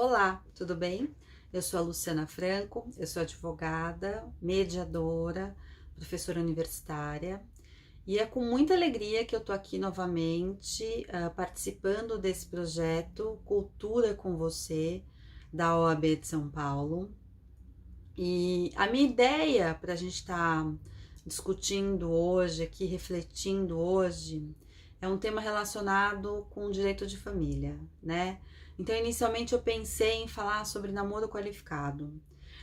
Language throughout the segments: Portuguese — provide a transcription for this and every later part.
Olá, tudo bem? Eu sou a Luciana Franco, eu sou advogada, mediadora, professora universitária e é com muita alegria que eu tô aqui novamente participando desse projeto Cultura com Você, da OAB de São Paulo. E a minha ideia para a gente estar discutindo hoje, aqui refletindo hoje, é um tema relacionado com o direito de família, né? Então, inicialmente eu pensei em falar sobre namoro qualificado.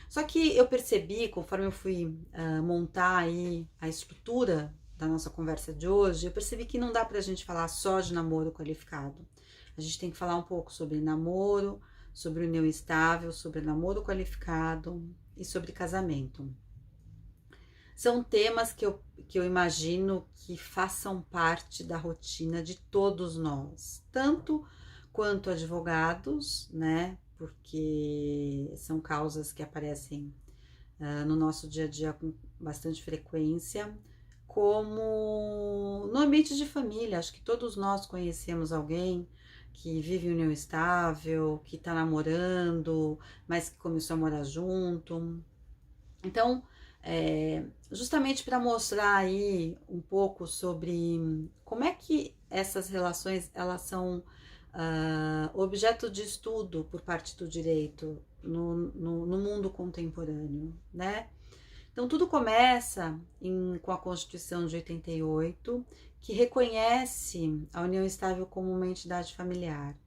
Só que eu percebi, conforme eu fui montar aí a estrutura da nossa conversa de hoje, eu percebi que não dá pra gente falar só de namoro qualificado. A gente tem que falar um pouco sobre namoro, sobre união estável, sobre namoro qualificado e sobre casamento. São temas que eu imagino que façam parte da rotina de todos nós, tanto quanto advogados, né? Porque são causas que aparecem no nosso dia a dia com bastante frequência, como no ambiente de família. Acho que todos nós conhecemos alguém que vive em união estável, que está namorando, mas que começou a morar junto. Então, justamente para mostrar aí um pouco sobre como é que essas relações elas são objeto de estudo por parte do direito no mundo contemporâneo, né? Então tudo começa com a Constituição de 88, que reconhece a união estável como uma entidade familiar,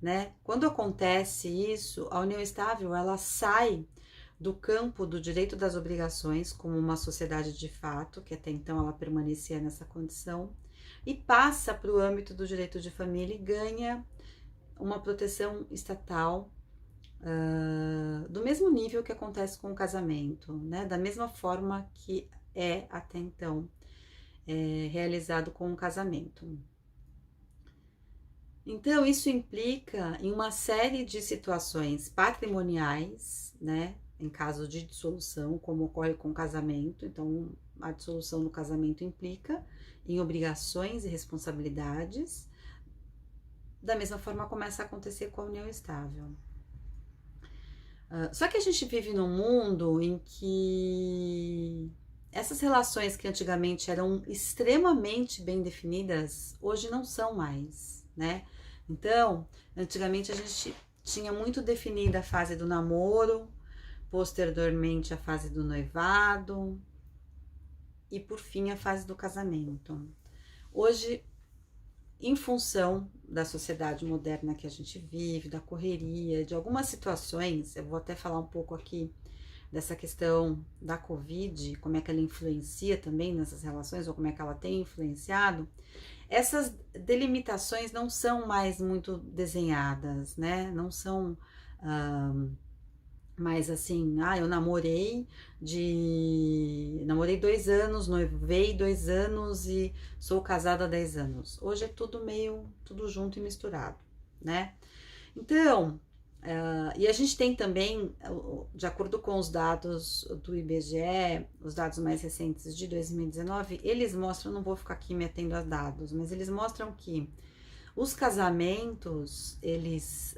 né? Quando acontece isso, a união estável ela sai do campo do direito das obrigações como uma sociedade de fato, que até então ela permanecia nessa condição, e passa para o âmbito do direito de família e ganha uma proteção estatal do mesmo nível que acontece com o casamento, né? Da mesma forma que é até então realizado com o casamento. Então, isso implica em uma série de situações patrimoniais, né? Em caso de dissolução, como ocorre com o casamento. Então, a dissolução no casamento implica em obrigações e responsabilidades. Da mesma forma, começa a acontecer com a união estável. Só que a gente vive num mundo em que essas relações que antigamente eram extremamente bem definidas, hoje não são mais, né? Então, antigamente a gente tinha muito definida a fase do namoro, posteriormente a fase do noivado e por fim a fase do casamento. Hoje, em função da sociedade moderna que a gente vive, da correria, de algumas situações, eu vou até falar um pouco aqui dessa questão da Covid, como é que ela influencia também nessas relações, ou como é que ela tem influenciado, essas delimitações não são mais muito desenhadas, né? Não são mais assim, eu namorei 2 anos, noivei 2 anos e sou casada há 10 anos. Hoje é tudo junto e misturado, né? Então, e a gente tem também, de acordo com os dados do IBGE, os dados mais recentes de 2019, eles mostram, não vou ficar aqui me atendo a dados, mas eles mostram que os casamentos, eles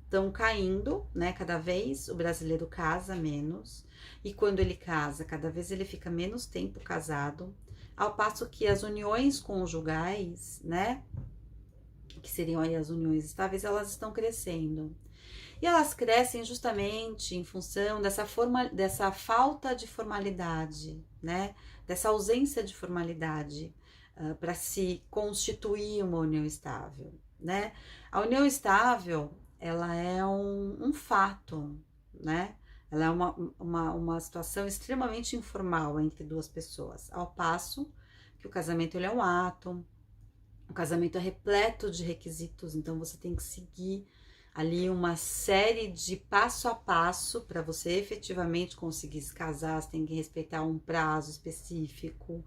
estão caindo, né? Cada vez o brasileiro casa menos, e quando ele casa, cada vez ele fica menos tempo casado, ao passo que as uniões conjugais, né? Que seriam aí as uniões estáveis, elas estão crescendo. E elas crescem justamente em função dessa falta de formalidade, né? Dessa ausência de formalidade para se constituir uma união estável, né? A união estável, ela é um fato, né? Ela é uma situação extremamente informal entre duas pessoas, ao passo que o casamento ele é um ato. O casamento é repleto de requisitos, então você tem que seguir ali uma série de passo a passo para você efetivamente conseguir se casar. Você tem que respeitar um prazo específico.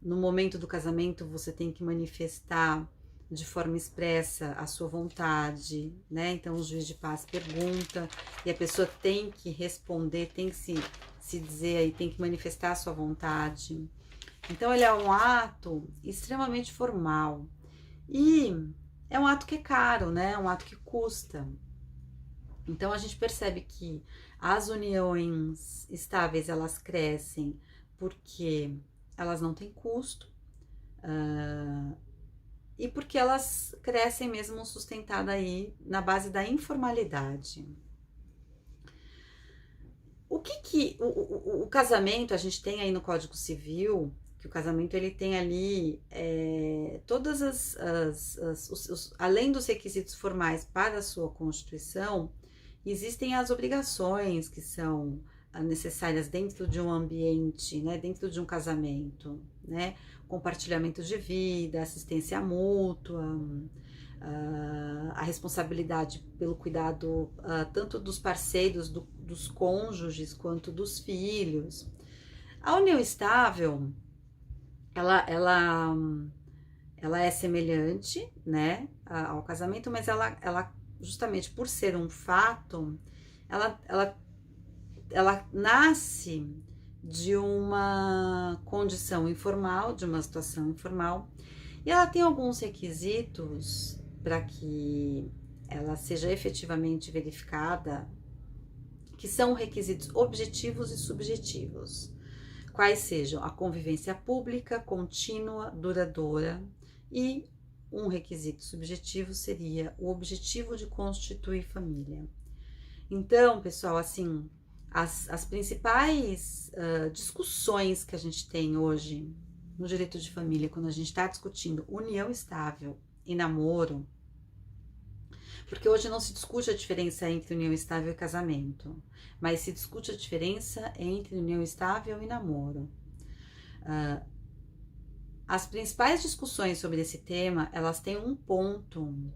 No momento do casamento, você tem que manifestar de forma expressa a sua vontade, né? Então, o juiz de paz pergunta e a pessoa tem que responder, tem que se dizer aí, tem que manifestar a sua vontade. Então, ele é um ato extremamente formal. E é um ato que é caro, né? É um ato que custa. Então a gente percebe que as uniões estáveis elas crescem porque elas não têm custo, e porque elas crescem mesmo sustentada aí na base da informalidade. O que o casamento, a gente tem aí no Código Civil, que o casamento ele tem ali todas além dos requisitos formais para a sua constituição, existem as obrigações que são necessárias dentro de um ambiente, né, dentro de um casamento, né, compartilhamento de vida, assistência mútua, a responsabilidade pelo cuidado tanto dos parceiros, dos cônjuges, quanto dos filhos. A união estável, ela, ela, ela é semelhante, né, ao casamento, mas ela justamente por ser um fato, ela, ela, ela nasce de uma condição informal, de uma situação informal, e ela tem alguns requisitos para que ela seja efetivamente verificada, que são requisitos objetivos e subjetivos. Quais sejam a convivência pública, contínua, duradoura, e um requisito subjetivo seria o objetivo de constituir família. Então, pessoal, assim, as principais discussões que a gente tem hoje no direito de família, quando a gente está discutindo união estável e namoro, porque hoje não se discute a diferença entre união estável e casamento, mas se discute a diferença entre união estável e namoro. As principais discussões sobre esse tema, elas têm um ponto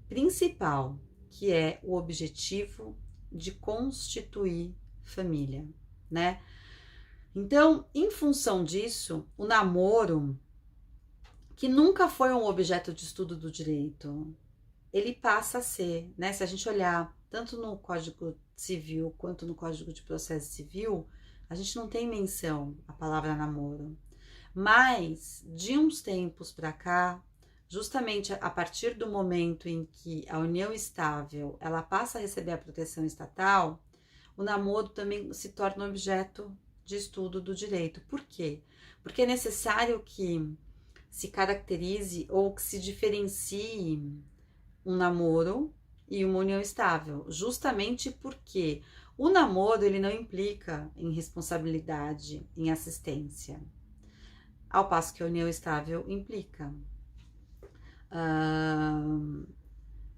principal, que é o objetivo de constituir família, né? Então, em função disso, o namoro, que nunca foi um objeto de estudo do direito, ele passa a ser, né? Se a gente olhar tanto no Código Civil quanto no Código de Processo Civil, a gente não tem menção à palavra namoro. Mas, de uns tempos para cá, justamente a partir do momento em que a união estável ela passa a receber a proteção estatal, o namoro também se torna objeto de estudo do direito. Por quê? Porque é necessário que se caracterize ou que se diferencie um namoro e uma união estável, justamente porque o namoro ele não implica em responsabilidade, em assistência, ao passo que a união estável implica.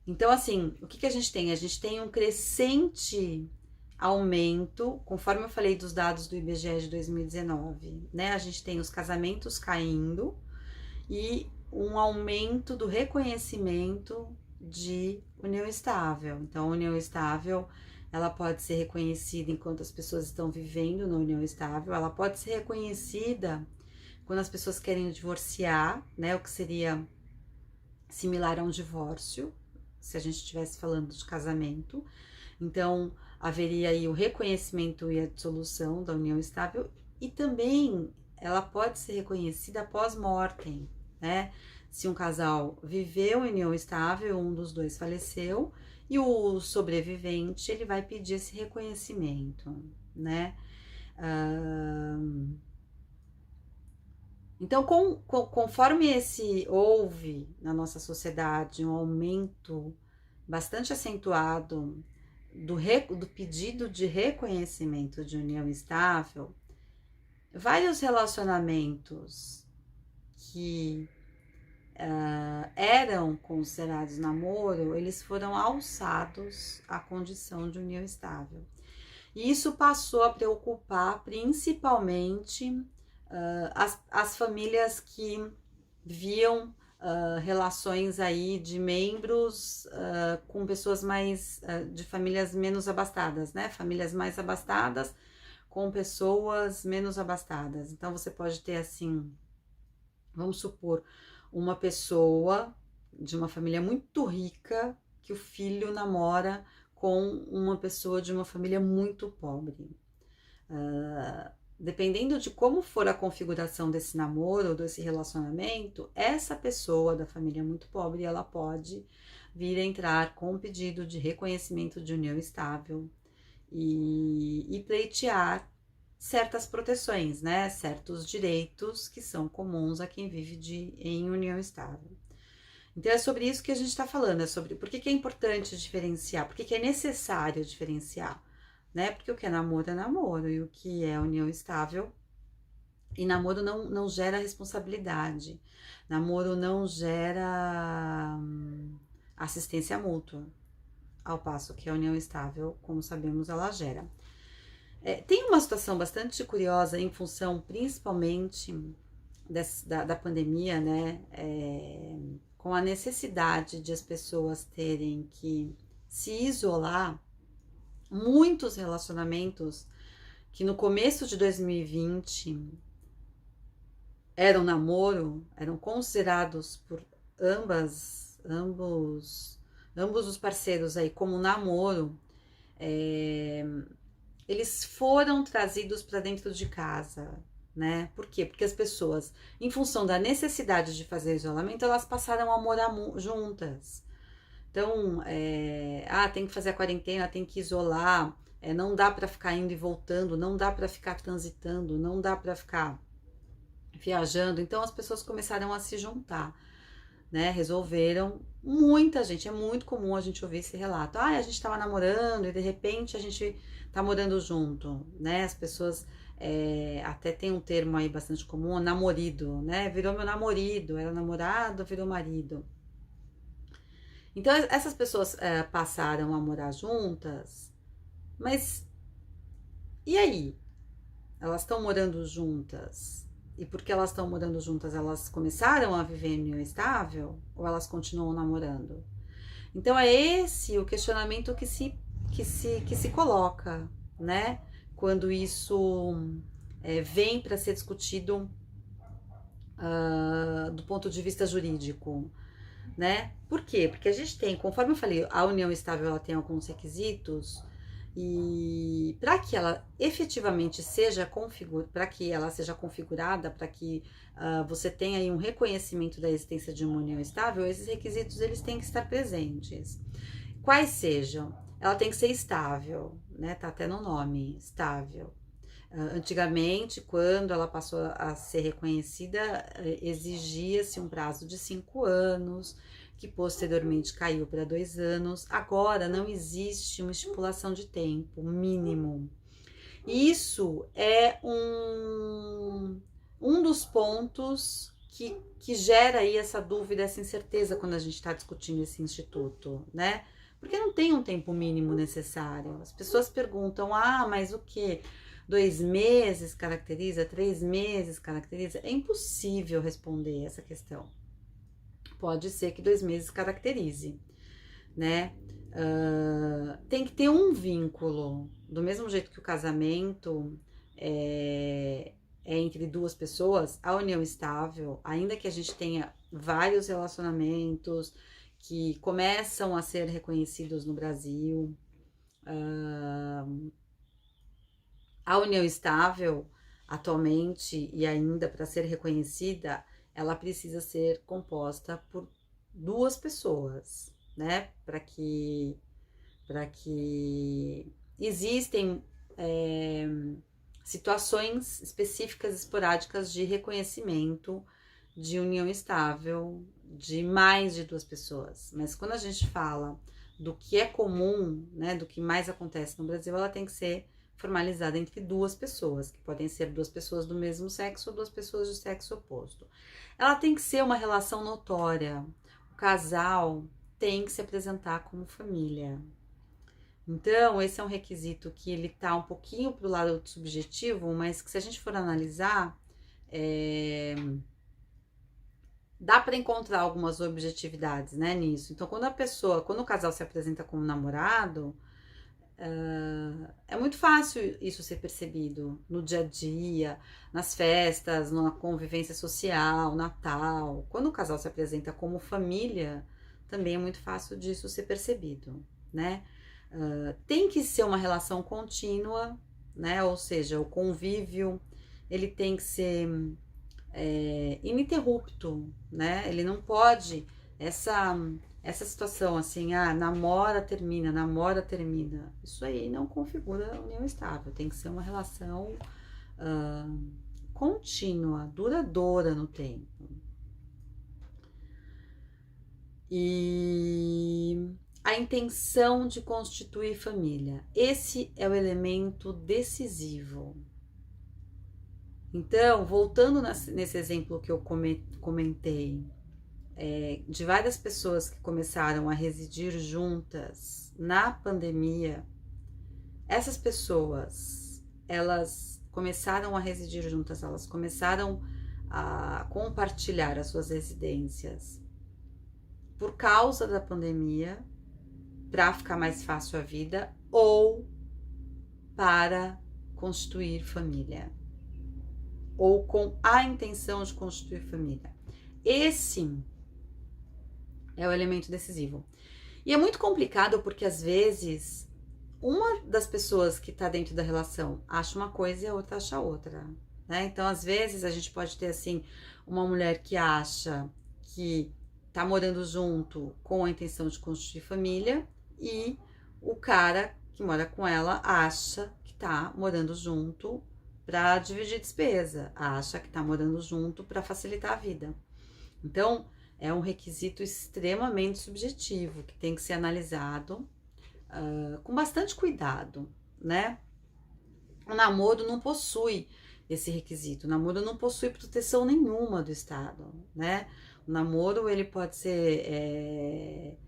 Então, assim, o que a gente tem? A gente tem um crescente aumento, conforme eu falei dos dados do IBGE de 2019, né? A gente tem os casamentos caindo e um aumento do reconhecimento de união estável. Então, a união estável, ela pode ser reconhecida enquanto as pessoas estão vivendo na união estável, ela pode ser reconhecida quando as pessoas querem divorciar, né? O que seria similar a um divórcio, se a gente estivesse falando de casamento. Então, haveria aí o reconhecimento e a dissolução da união estável, e também ela pode ser reconhecida após mortem, né? Se um casal viveu em união estável, um dos dois faleceu, e o sobrevivente, ele vai pedir esse reconhecimento, né? Então, conforme houve na nossa sociedade um aumento bastante acentuado do pedido de reconhecimento de união estável, vários relacionamentos que eram considerados namoro, eles foram alçados à condição de união estável. E isso passou a preocupar principalmente as famílias que viam relações aí de membros com pessoas mais de famílias menos abastadas, né? Famílias mais abastadas com pessoas menos abastadas. Então você pode ter assim, vamos supor, uma pessoa de uma família muito rica que o filho namora com uma pessoa de uma família muito pobre. dependendo de como for a configuração desse namoro, desse relacionamento, essa pessoa da família muito pobre, ela pode vir a entrar com um pedido de reconhecimento de união estável e pleitear certas proteções, né? Certos direitos que são comuns a quem vive em união estável. Então é sobre isso que a gente está falando, é sobre por que é importante diferenciar, por que é necessário diferenciar, né? Porque o que é namoro e o que é união estável. E namoro não gera responsabilidade, namoro não gera assistência mútua, ao passo que a união estável, como sabemos, ela gera. Tem uma situação bastante curiosa em função principalmente da pandemia, né? Com a necessidade de as pessoas terem que se isolar, muitos relacionamentos que no começo de 2020 eram namoro, eram considerados por ambos os parceiros aí como namoro, eles foram trazidos para dentro de casa, né? Por quê? Porque as pessoas, em função da necessidade de fazer isolamento, elas passaram a morar juntas. Então, tem que fazer a quarentena, tem que isolar, não dá para ficar indo e voltando, não dá para ficar transitando, não dá para ficar viajando. Então, as pessoas começaram a se juntar, né? Resolveram, muita gente, é muito comum a gente ouvir esse relato. A gente estava namorando e de repente a gente tá morando junto, né? As pessoas até tem um termo aí bastante comum, namorido, né? Virou meu namorido, era namorado, virou marido. Então, essas pessoas passaram a morar juntas, mas e aí? Elas estão morando juntas? E porque elas estão morando juntas, elas começaram a viver em união estável? Ou elas continuam namorando? Então, é esse o questionamento que se coloca, né? Quando isso vem para ser discutido do ponto de vista jurídico, né? Por quê? Porque a gente tem, conforme eu falei, a união estável ela tem alguns requisitos e para que ela efetivamente seja configurada, para que ela seja configurada, para que você tenha aí um reconhecimento da existência de uma união estável, esses requisitos eles têm que estar presentes. Quais sejam? Ela tem que ser estável, né? Tá até no nome, estável. Antigamente, quando ela passou a ser reconhecida, exigia-se um prazo de 5 anos, que posteriormente caiu para 2 anos. Agora não existe uma estipulação de tempo mínimo. Isso é um dos pontos que gera aí essa dúvida, essa incerteza quando a gente está discutindo esse instituto, né? Porque não tem um tempo mínimo necessário. As pessoas perguntam, mas o quê? 2 meses caracteriza? 3 meses caracteriza? É impossível responder essa questão. Pode ser que 2 meses caracterize, né? Tem que ter um vínculo. Do mesmo jeito que o casamento é entre duas pessoas, a união estável, ainda que a gente tenha vários relacionamentos que começam a ser reconhecidos no Brasil, a união estável, atualmente e ainda para ser reconhecida, ela precisa ser composta por 2 pessoas, né? Para que existem situações específicas, esporádicas de reconhecimento de união estável de mais de 2 pessoas. Mas quando a gente fala do que é comum, né, do que mais acontece no Brasil, ela tem que ser formalizada entre 2 pessoas, que podem ser 2 pessoas do mesmo sexo ou 2 pessoas do sexo oposto. Ela tem que ser uma relação notória. O casal tem que se apresentar como família. Então, esse é um requisito que ele tá um pouquinho pro lado subjetivo, mas que se a gente for analisar, dá para encontrar algumas objetividades, né, nisso. Então, quando o casal se apresenta como namorado, é muito fácil isso ser percebido no dia a dia, nas festas, na convivência social, Natal. Quando o casal se apresenta como família, também é muito fácil disso ser percebido, né? Tem que ser uma relação contínua, né? Ou seja, o convívio, ele tem que ser ininterrupto, né? Ele não pode, essa situação assim, namora, termina. Isso aí não configura união estável, tem que ser uma relação contínua, duradoura no tempo. E a intenção de constituir família, esse é o elemento decisivo. Então, voltando nesse exemplo que eu comentei, de várias pessoas que começaram a residir juntas na pandemia, essas pessoas, elas começaram a residir juntas, elas começaram a compartilhar as suas residências por causa da pandemia, para ficar mais fácil a vida ou para constituir família, ou com a intenção de constituir família. Esse é o elemento decisivo. E é muito complicado porque às vezes uma das pessoas que está dentro da relação acha uma coisa e a outra acha outra, né? Então às vezes a gente pode ter assim uma mulher que acha que tá morando junto com a intenção de constituir família e o cara que mora com ela acha que tá morando junto para dividir despesa, acha que tá morando junto para facilitar a vida. Então, é um requisito extremamente subjetivo que tem que ser analisado com bastante cuidado, né? O namoro não possui esse requisito, o namoro não possui proteção nenhuma do Estado, né? O namoro, ele pode ser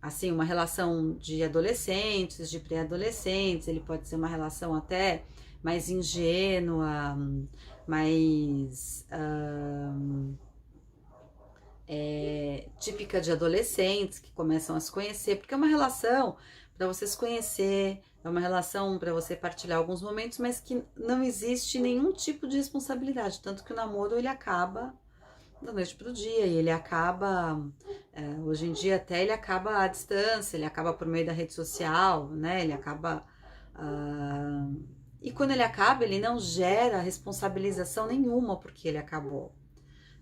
assim, uma relação de adolescentes, de pré-adolescentes, ele pode ser uma relação até mais ingênua, mais típica de adolescentes que começam a se conhecer, porque é uma relação para você se conhecer, é uma relação para você partilhar alguns momentos, mas que não existe nenhum tipo de responsabilidade, tanto que o namoro ele acaba da noite pro dia, e ele acaba, hoje em dia até ele acaba à distância, ele acaba por meio da rede social, né, ele acaba, e quando ele acaba, ele não gera responsabilização nenhuma porque ele acabou,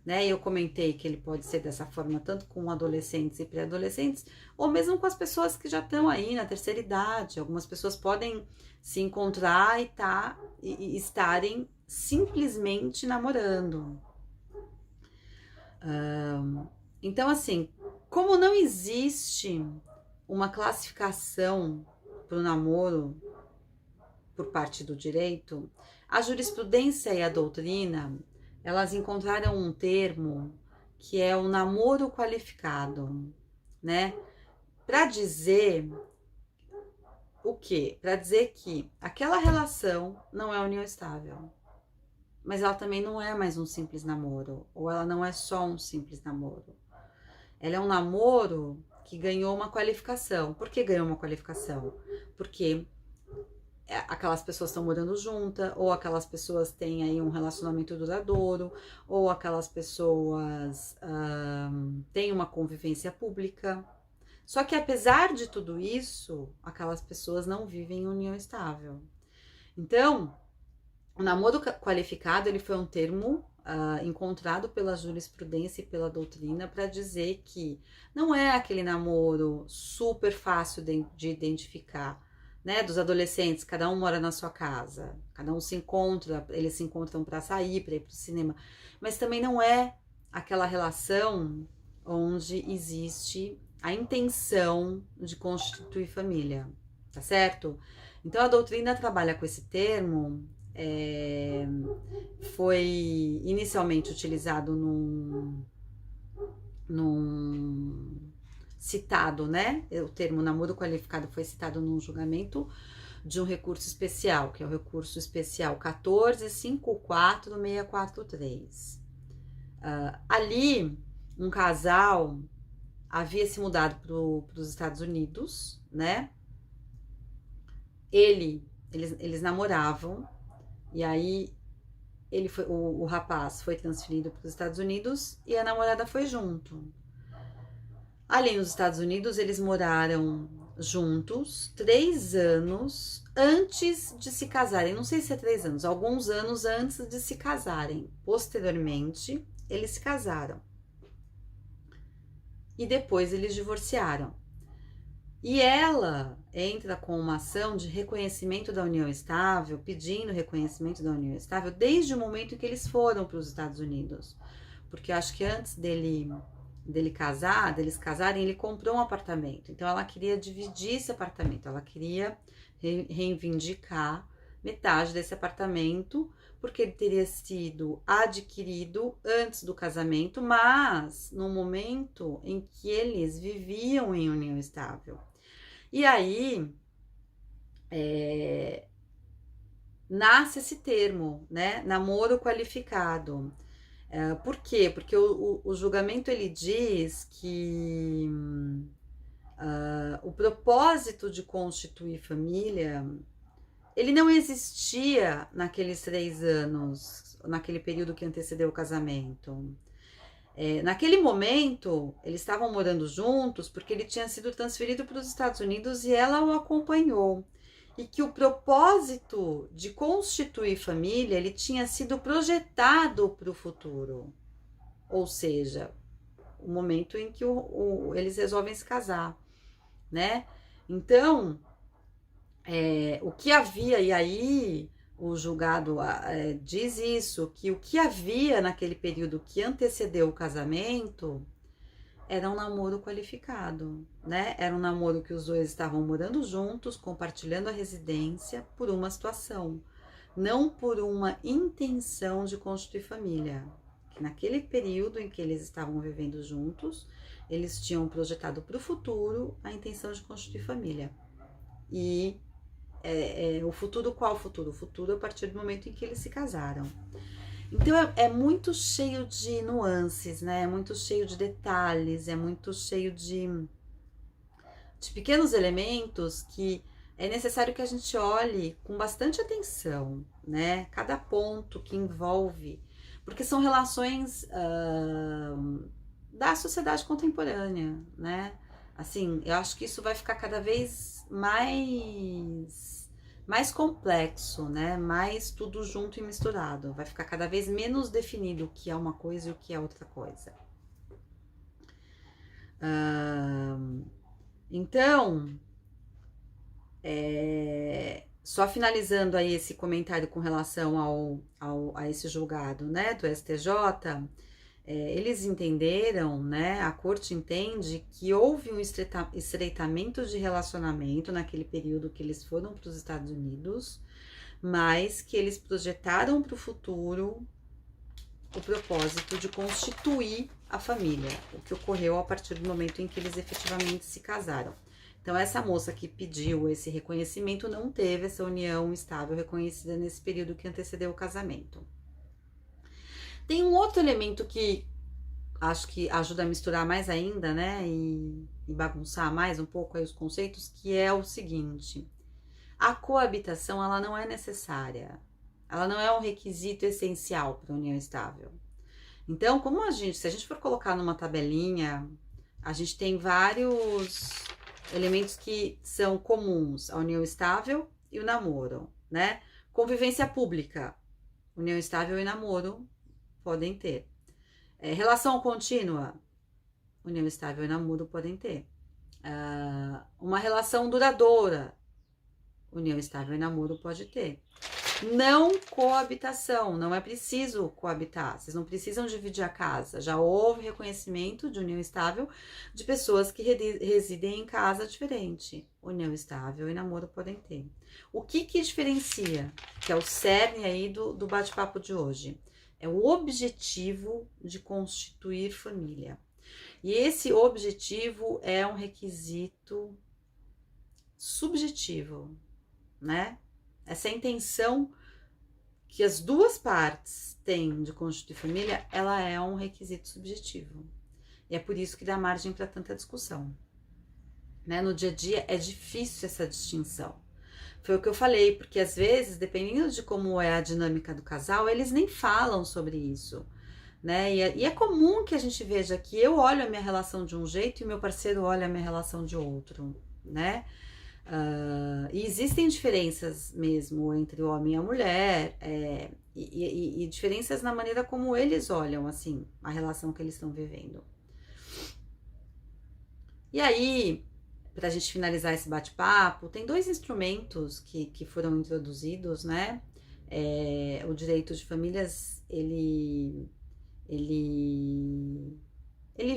né, e eu comentei que ele pode ser dessa forma tanto com adolescentes e pré-adolescentes, ou mesmo com as pessoas que já estão aí na terceira idade. Algumas pessoas podem se encontrar e estarem simplesmente namorando. Então, assim, como não existe uma classificação para o namoro por parte do direito, a jurisprudência e a doutrina, elas encontraram um termo que é o namoro qualificado, né? Para dizer o quê? Para dizer que aquela relação não é união estável, mas ela também não é mais um simples namoro, ou ela não é só um simples namoro. Ela é um namoro que ganhou uma qualificação. Por que ganhou uma qualificação? Porque aquelas pessoas estão morando juntas, ou aquelas pessoas têm aí um relacionamento duradouro, ou aquelas pessoas têm uma convivência pública. Só que apesar de tudo isso, aquelas pessoas não vivem em união estável. Então, o namoro qualificado, ele foi um termo encontrado pela jurisprudência e pela doutrina para dizer que não é aquele namoro super fácil de identificar, né? Dos adolescentes, cada um mora na sua casa, cada um se encontra, eles se encontram para sair, para ir para o cinema, mas também não é aquela relação onde existe a intenção de constituir família, tá certo? Então a doutrina trabalha com esse termo. Foi inicialmente utilizado num citado, né? O termo namoro qualificado foi citado num julgamento de um recurso especial, que é o recurso especial 14.54.643. Ali, um casal havia se mudado para os Estados Unidos, né? Eles namoravam. E aí o rapaz foi transferido para os Estados Unidos e a namorada foi junto. Ali nos Estados Unidos eles moraram juntos 3 anos antes de se casarem. Não sei se é 3 anos, alguns anos antes de se casarem. Posteriormente, eles se casaram. E depois eles divorciaram. E ela entra com uma ação de reconhecimento da união estável, pedindo reconhecimento da união estável desde o momento em que eles foram para os Estados Unidos. Porque eu acho que antes deles casarem, ele comprou um apartamento. Então ela queria dividir esse apartamento, ela queria reivindicar metade desse apartamento, porque ele teria sido adquirido antes do casamento, mas no momento em que eles viviam em união estável. E aí nasce esse termo, né? Namoro qualificado. Por quê? Porque o julgamento ele diz que o propósito de constituir família ele não existia naqueles 3 anos, naquele período que antecedeu o casamento. Naquele momento, eles estavam morando juntos porque ele tinha sido transferido para os Estados Unidos e ela o acompanhou. E que o propósito de constituir família, ele tinha sido projetado para o futuro. Ou seja, o momento em que eles resolvem se casar, né? Então, o que havia, e aí o julgado diz isso, que o que havia naquele período que antecedeu o casamento era um namoro qualificado, né? Era um namoro que os dois estavam morando juntos, compartilhando a residência por uma situação, não por uma intenção de constituir família. Que naquele período em que eles estavam vivendo juntos, eles tinham projetado para o futuro a intenção de constituir família. E o futuro, qual futuro? O futuro a partir do momento em que eles se casaram. Então é muito cheio de nuances, né? É muito cheio de detalhes, é muito cheio de pequenos elementos que é necessário que a gente olhe com bastante atenção, né? Cada ponto que envolve, porque são relações da sociedade contemporânea, né? Assim, eu acho que isso vai ficar cada vez mais complexo, né? Mais tudo junto e misturado. Vai ficar cada vez menos definido o que é uma coisa e o que é outra coisa. Então, só finalizando aí esse comentário com relação a esse julgado, né, do STJ, eles entenderam, né, a corte entende que houve um estreitamento de relacionamento naquele período que eles foram para os Estados Unidos, mas que eles projetaram para o futuro o propósito de constituir a família, o que ocorreu a partir do momento em que eles efetivamente se casaram. Então, essa moça que pediu esse reconhecimento não teve essa união estável reconhecida nesse período que antecedeu o casamento. Tem um outro elemento que acho que ajuda a misturar mais ainda, né, e bagunçar mais um pouco aí os conceitos, que é o seguinte: a coabitação, ela não é necessária, ela não é um requisito essencial para a união estável. Então, se a gente for colocar numa tabelinha, a gente tem vários elementos que são comuns à união estável e o namoro, né? Convivência pública, união estável e namoro podem ter. Relação contínua, união estável e namoro podem ter. Uma relação duradoura, união estável e namoro pode ter. Não coabitação, não é preciso coabitar, vocês não precisam dividir a casa. Já houve reconhecimento de união estável de pessoas que residem em casa diferente. União estável e namoro podem ter. O que diferencia, que é o cerne aí do bate-papo de hoje, é o objetivo de constituir família. E esse objetivo é um requisito subjetivo, né? Essa intenção que as duas partes têm de constituir família, ela é um requisito subjetivo. E é por isso que dá margem para tanta discussão, né? No dia a dia é difícil essa distinção. Foi o que eu falei, porque às vezes, dependendo de como é a dinâmica do casal, eles nem falam sobre isso, né? E é comum que a gente veja que eu olho a minha relação de um jeito e meu parceiro olha a minha relação de outro, né? E existem diferenças mesmo entre o homem e a mulher, e diferenças na maneira como eles olham, assim, a relação que eles estão vivendo. E aí, para a gente finalizar esse bate-papo, tem dois instrumentos que foram introduzidos, né? O direito de famílias, ele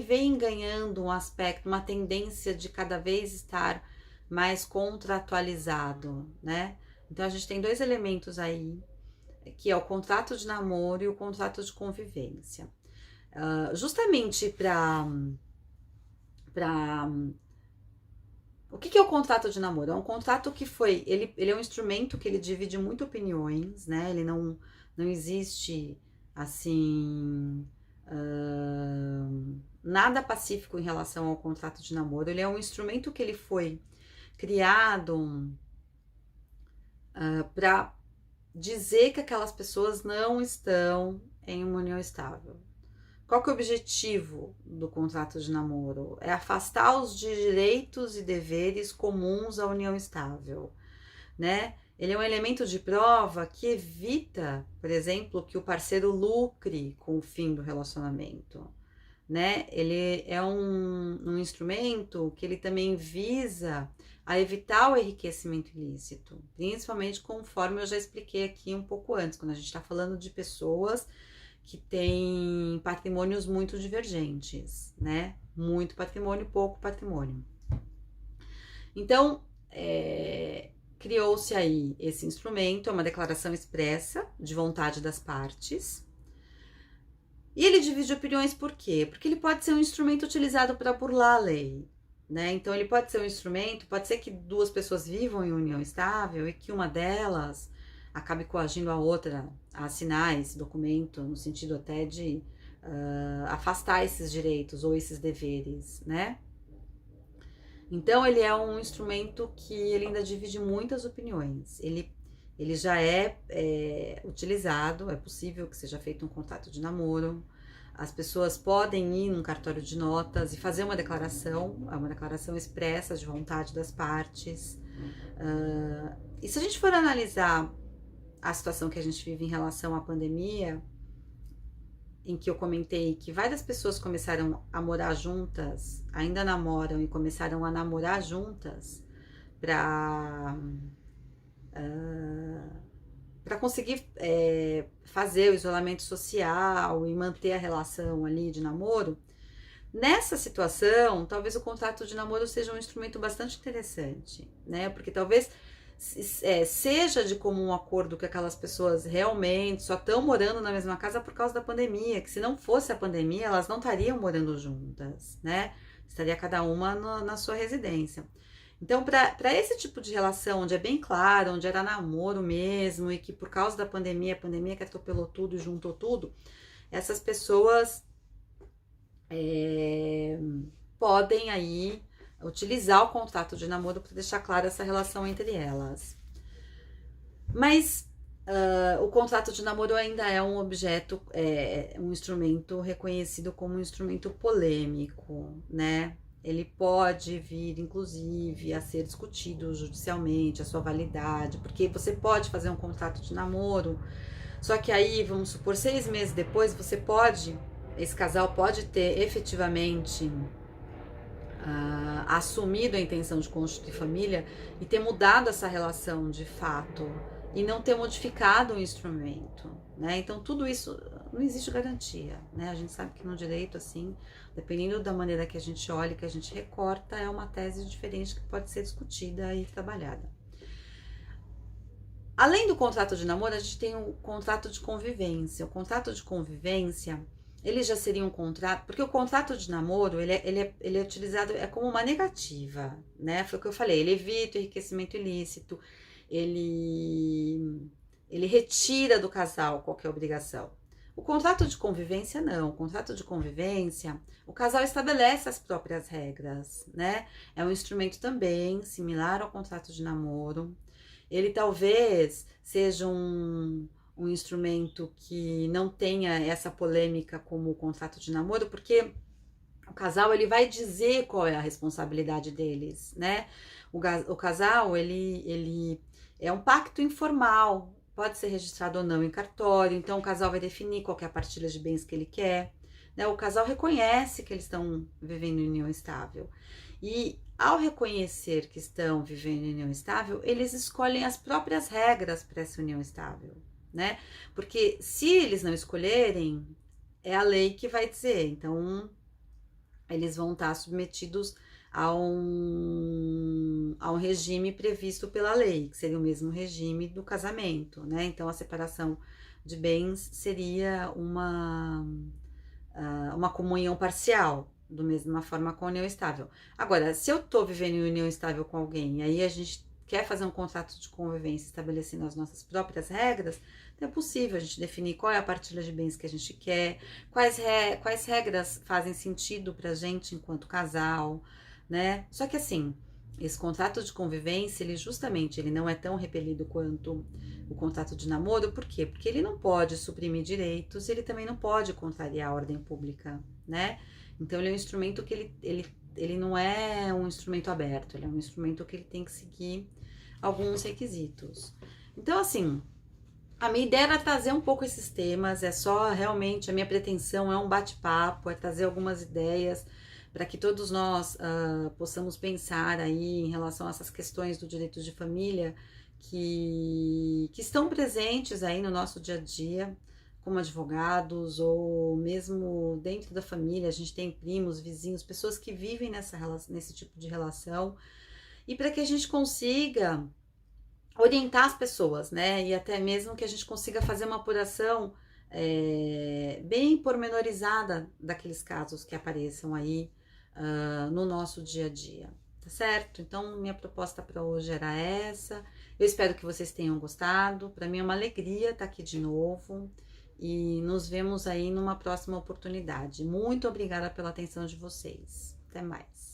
vem ganhando um aspecto, uma tendência de cada vez estar mais contratualizado, né? Então a gente tem dois elementos aí, que é o contrato de namoro e o contrato de convivência. Justamente para o que é o contrato de namoro? É um contrato que foi, ele é um instrumento que ele divide muito opiniões, né? Ele não existe assim nada pacífico em relação ao contrato de namoro. Ele é um instrumento que ele foi criado para dizer que aquelas pessoas não estão em uma união estável. Qual que é o objetivo do contrato de namoro? É afastar os direitos e deveres comuns à união estável, né? Ele é um elemento de prova que evita, por exemplo, que o parceiro lucre com o fim do relacionamento, né? Ele é um instrumento que ele também visa a evitar o enriquecimento ilícito, principalmente conforme eu já expliquei aqui um pouco antes, quando a gente está falando de pessoas que têm patrimônios muito divergentes, né? Muito patrimônio, pouco patrimônio. Então, criou-se aí esse instrumento, é uma declaração expressa de vontade das partes. E ele divide opiniões por quê? Porque ele pode ser um instrumento utilizado para burlar a lei, né? Então ele pode ser um instrumento, pode ser que duas pessoas vivam em união estável e que uma delas acabe coagindo a outra a assinar esse documento, no sentido até de afastar esses direitos ou esses deveres, né? Então ele é um instrumento que ele ainda divide muitas opiniões. Ele já é utilizado, é possível que seja feito um contrato de namoro. As pessoas podem ir num cartório de notas e fazer uma declaração expressa de vontade das partes. E se a gente for analisar a situação que a gente vive em relação à pandemia, em que eu comentei que várias pessoas começaram a morar juntas, ainda namoram e começaram a namorar juntas para conseguir fazer o isolamento social e manter a relação ali de namoro. Nessa situação, talvez o contrato de namoro seja um instrumento bastante interessante, né? Porque talvez seja de comum acordo que aquelas pessoas realmente só estão morando na mesma casa por causa da pandemia, que se não fosse a pandemia, elas não estariam morando juntas, né? Estaria cada uma na sua residência. Então, para esse tipo de relação, onde é bem claro, onde era namoro mesmo, e que por causa da pandemia, a pandemia que atropelou tudo e juntou tudo, essas pessoas podem aí utilizar o contrato de namoro para deixar clara essa relação entre elas. Mas o contrato de namoro ainda é um objeto, um instrumento reconhecido como um instrumento polêmico, né? Ele pode vir, inclusive, a ser discutido judicialmente, a sua validade, porque você pode fazer um contrato de namoro, só que aí, vamos supor, 6 meses depois, esse casal pode ter efetivamente assumido a intenção de constituir família e ter mudado essa relação de fato e não ter modificado o instrumento, né? Então tudo isso não existe garantia, né? A gente sabe que no direito, assim, dependendo da maneira que a gente olha, que a gente recorta, é uma tese diferente que pode ser discutida e trabalhada. Além do contrato de namoro, a gente tem o contrato de convivência. O contrato de convivência, ele já seria um contrato, porque o contrato de namoro, ele é utilizado como uma negativa, né? Foi o que eu falei, ele evita o enriquecimento ilícito, ele retira do casal qualquer obrigação. O contrato de convivência, não. O contrato de convivência, o casal estabelece as próprias regras, né? É um instrumento também similar ao contrato de namoro. Ele talvez seja um instrumento que não tenha essa polêmica como o contrato de namoro, porque O casal, ele vai dizer qual é a responsabilidade deles, né? O casal, ele é um pacto informal, pode ser registrado ou não em cartório, então o casal vai definir qual que é a partilha de bens que ele quer, né? O casal reconhece que eles estão vivendo em união estável. E ao reconhecer que estão vivendo em união estável, eles escolhem as próprias regras para essa união estável, né? Porque se eles não escolherem, é a lei que vai dizer. Então, eles vão estar submetidos a um regime previsto pela lei, que seria o mesmo regime do casamento, né? Então, a separação de bens seria uma comunhão parcial, da mesma forma com a união estável. Agora, se eu tô vivendo em união estável com alguém, e aí a gente quer fazer um contrato de convivência estabelecendo as nossas próprias regras, então é possível a gente definir qual é a partilha de bens que a gente quer, quais regras fazem sentido pra gente enquanto casal, né? Só que assim, esse contrato de convivência, ele não é tão repelido quanto o contrato de namoro, por quê? Porque ele não pode suprimir direitos, ele também não pode contrariar a ordem pública, né? Então ele é um instrumento que ele não é um instrumento aberto, ele é um instrumento que ele tem que seguir alguns requisitos. Então, assim, a minha ideia era trazer um pouco esses temas, é só realmente, a minha pretensão é um bate-papo, é trazer algumas ideias para que todos nós possamos pensar aí em relação a essas questões do direito de família que estão presentes aí no nosso dia a dia, como advogados ou mesmo dentro da família, a gente tem primos, vizinhos, pessoas que vivem nesse tipo de relação, e para que a gente consiga orientar as pessoas, né? E até mesmo que a gente consiga fazer uma apuração bem pormenorizada daqueles casos que apareçam aí no nosso dia a dia, tá certo? Então, minha proposta para hoje era essa. Eu espero que vocês tenham gostado. Para mim é uma alegria estar aqui de novo e nos vemos aí numa próxima oportunidade. Muito obrigada pela atenção de vocês. Até mais.